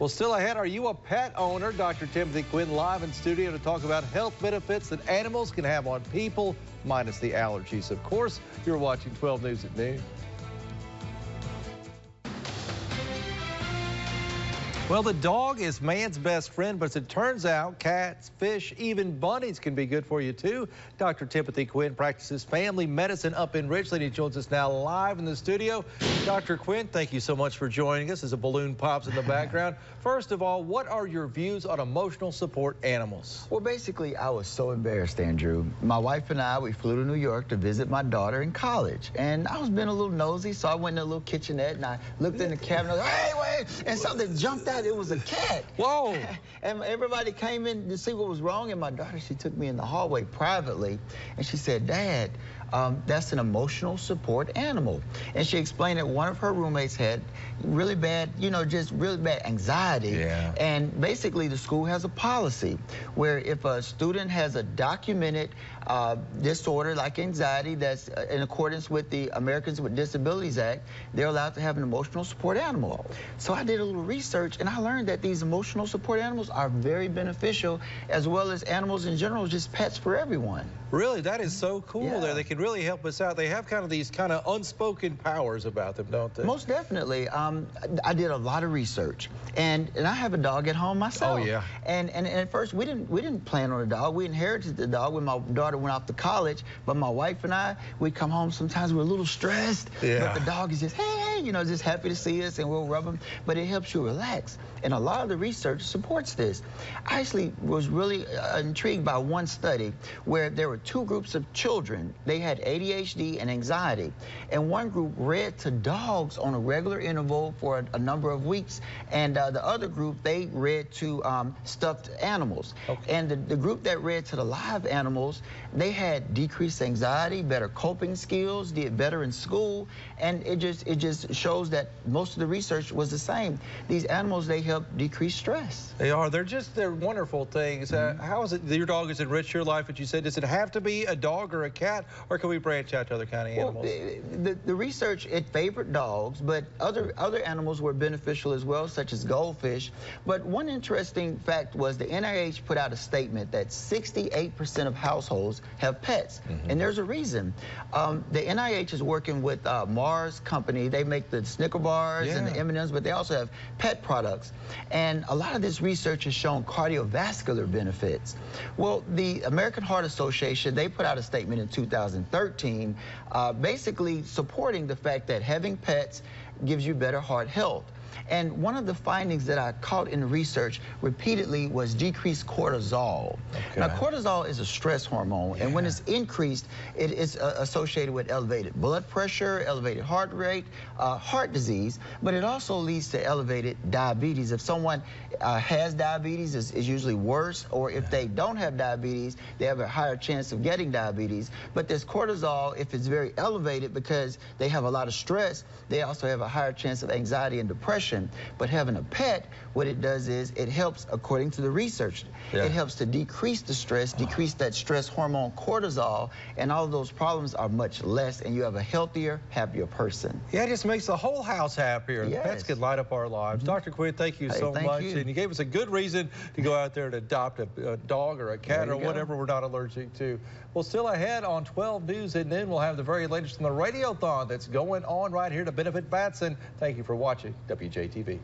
Well, still ahead, are you a pet owner? Dr. Timothy Quinn live in studio to talk about health benefits that animals can have on people, minus the allergies. Of course, you're watching 12 News at noon. Well, the dog is man's best friend, but as it turns out, cats, fish, even bunnies can be good for you, too. Dr. Timothy Quinn practices family medicine up in Richland. He joins us now live in the studio. Dr. Quinn, thank you so much for joining us as a balloon pops in the background. First of all, what are your views on emotional support animals? Well, basically, I was so embarrassed, Andrew. My wife and I, we flew to New York to visit my daughter in college. And I was being a little nosy, so I went in a little kitchenette and I looked in the cabinet, like, hey, wait, and something jumped out. It was a cat. Whoa. And everybody came in to see what was wrong, and my daughter, she took me in the hallway privately, and she said, Dad, that's an emotional support animal. And she explained that one of her roommates had really bad, just really bad anxiety. Yeah. And basically the school has a policy where if a student has a documented disorder like anxiety that's in accordance with the Americans with Disabilities Act, they're allowed to have an emotional support animal. So I did a little research and I learned that these emotional support animals are very beneficial, as well as animals in general, just pets for everyone. Really? That is so cool. Yeah. There, they can really help us out. They have kind of these unspoken powers about them, don't they? Most definitely. I did a lot of research, and I have a dog at home myself. Oh yeah. And at first we didn't plan on a dog. We inherited the dog when my daughter went off to college. But my wife and I, we'd come home sometimes we're a little stressed. Yeah. But the dog is just hey, just happy to see us, and we'll rub him. But it helps you relax. And a lot of the research supports this. I actually was really intrigued by one study where there were two groups of children. They had ADHD and anxiety. And one group read to dogs on a regular interval for a number of weeks. And the other group, they read to stuffed animals. Okay. And the group that read to the live animals, they had decreased anxiety, better coping skills, did better in school. And it just shows that most of the research was the same. These animals, they help decrease stress. They are. They're wonderful things. How is it your dog has enriched your life? But you said, does it have to be a dog or a cat, or can we branch out to other kind of animals? Well, the research, it favored dogs, but other animals were beneficial as well, such as goldfish. But one interesting fact was the NIH put out a statement that 68% of households have pets, and there's a reason. The NIH is working with Mars Company. They make the Snicker bars and the M&Ms, but they also have pet products. And a lot of this research has shown cardiovascular benefits. Well, the American Heart Association, they put out a statement in 2013 basically supporting the fact that having pets gives you better heart health. And one of the findings that I caught in the research repeatedly was decreased cortisol. Okay. Now, cortisol is a stress hormone, and when it's increased, it is associated with elevated blood pressure, elevated heart rate, heart disease, but it also leads to elevated diabetes. If someone has diabetes, it's usually worse, or if they don't have diabetes, they have a higher chance of getting diabetes. But this cortisol, if it's very elevated because they have a lot of stress, they also have a higher chance of anxiety and depression. But having a pet, what it does is it helps, according to the research, it helps to decrease the stress, decrease that stress hormone cortisol, and all of those problems are much less, and you have a healthier, happier person. Yeah, it just makes the whole house happier. Yes. Pets could light up our lives. Dr. Quinn, thank you so much. And you gave us a good reason to go out there and adopt a dog or a cat or whatever we're not allergic to. Well, still ahead on 12 News at noon, we'll have the very latest on the Radiothon that's going on right here to benefit Batson. Thank you for watching WJTV.